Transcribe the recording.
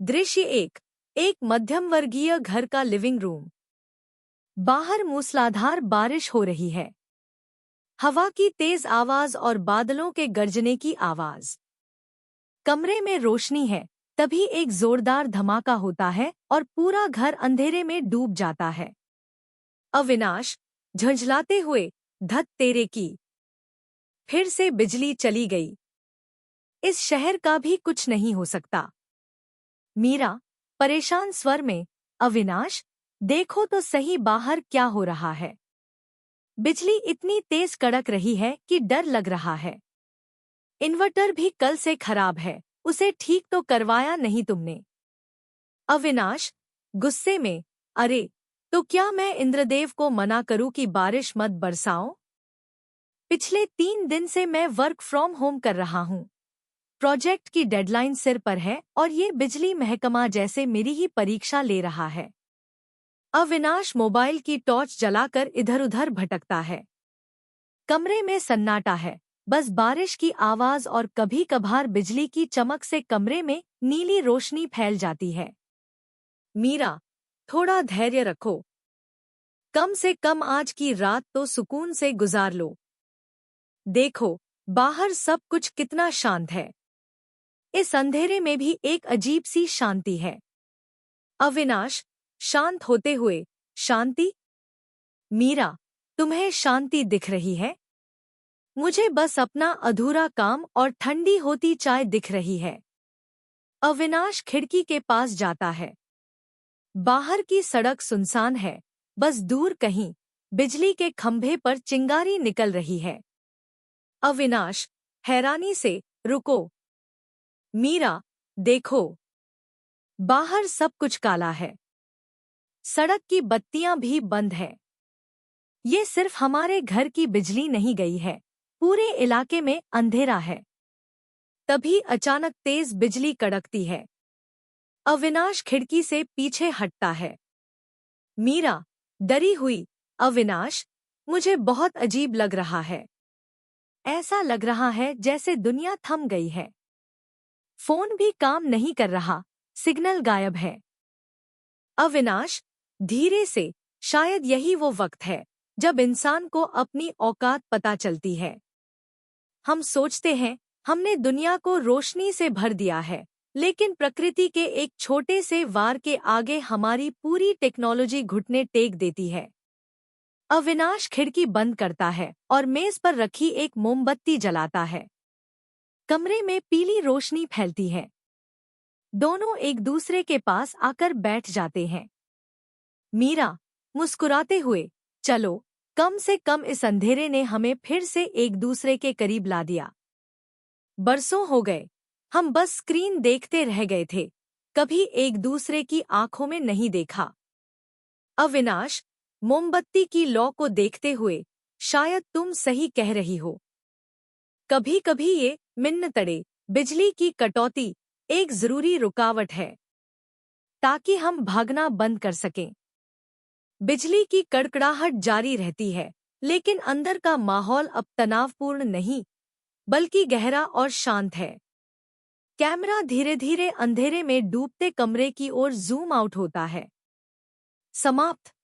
दृश्य एक मध्यम वर्गीय घर का लिविंग रूम। बाहर मूसलाधार बारिश हो रही है। हवा की तेज आवाज और बादलों के गरजने की आवाज। कमरे में रोशनी है, तभी एक जोरदार धमाका होता है और पूरा घर अंधेरे में डूब जाता है। अविनाश झंझलाते हुए, धत तेरे की। फिर से बिजली चली गई। इस शहर का भी कुछ नहीं हो सकता। मीरा परेशान स्वर में, अविनाश देखो तो सही बाहर क्या हो रहा है। बिजली इतनी तेज कड़क रही है कि डर लग रहा है। इन्वर्टर भी कल से खराब है, उसे ठीक तो करवाया नहीं तुमने। अविनाश गुस्से में, अरे तो क्या मैं इंद्रदेव को मना करूं कि बारिश मत बरसाओ? पिछले 3 दिन से मैं वर्क फ्रॉम होम कर रहा हूं। प्रोजेक्ट की डेडलाइन सिर पर है और ये बिजली महकमा जैसे मेरी ही परीक्षा ले रहा है। अविनाश मोबाइल की टॉर्च जलाकर इधर-उधर भटकता है। कमरे में सन्नाटा है, बस बारिश की आवाज और कभी-कभार बिजली की चमक से कमरे में नीली रोशनी फैल जाती है। मीरा, थोड़ा धैर्य रखो। कम से कम आज की रात तो सुकून से गुजार लो। देखो, बाहर सब कुछ कितना शांत है। इस अंधेरे में भी एक अजीब सी शांति है। अविनाश शांत होते हुए, शांति? मीरा, तुम्हें शांति दिख रही है? मुझे बस अपना अधूरा काम और ठंडी होती चाय दिख रही है। अविनाश खिड़की के पास जाता है। बाहर की सड़क सुनसान है, बस दूर कहीं बिजली के खंभे पर चिंगारी निकल रही है। अविनाश हैरानी से, रुको। मीरा, देखो। बाहर सब कुछ काला है। सड़क की बत्तियां भी बंद है। ये सिर्फ हमारे घर की बिजली नहीं गई है, पूरे इलाके में अंधेरा है। तभी अचानक तेज बिजली कड़कती है। अविनाश खिड़की से पीछे हटता है। मीरा डरी हुई, अविनाश मुझे बहुत अजीब लग रहा है। ऐसा लग रहा है जैसे दुनिया थम गई है। फोन भी काम नहीं कर रहा, सिग्नल गायब है। अविनाश धीरे से, शायद यही वो वक्त है जब इंसान को अपनी औकात पता चलती है। हम सोचते हैं हमने दुनिया को रोशनी से भर दिया है, लेकिन प्रकृति के एक छोटे से वार के आगे हमारी पूरी टेक्नोलॉजी घुटने टेक देती है। अविनाश खिड़की बंद करता है और मेज पर रखी एक मोमबत्ती जलाता है। कमरे में पीली रोशनी फैलती है। दोनों एक दूसरे के पास आकर बैठ जाते हैं। मीरा मुस्कुराते हुए, चलो, कम से कम इस अंधेरे ने हमें फिर से एक दूसरे के करीब ला दिया। बरसों हो गए, हम बस स्क्रीन देखते रह गए थे, कभी एक दूसरे की आंखों में नहीं देखा। अविनाश मोमबत्ती की लौ को देखते हुए, शायद तुम सही कह रही हो। कभी-कभी ये मिन्नतड़े, बिजली की कटौती एक जरूरी रुकावट है, ताकि हम भागना बंद कर सकें। बिजली की कड़कड़ाहट जारी रहती है, लेकिन अंदर का माहौल अब तनावपूर्ण नहीं, बल्कि गहरा और शांत है। कैमरा धीरे-धीरे अंधेरे में डूबते कमरे की ओर जूम आउट होता है। समाप्त।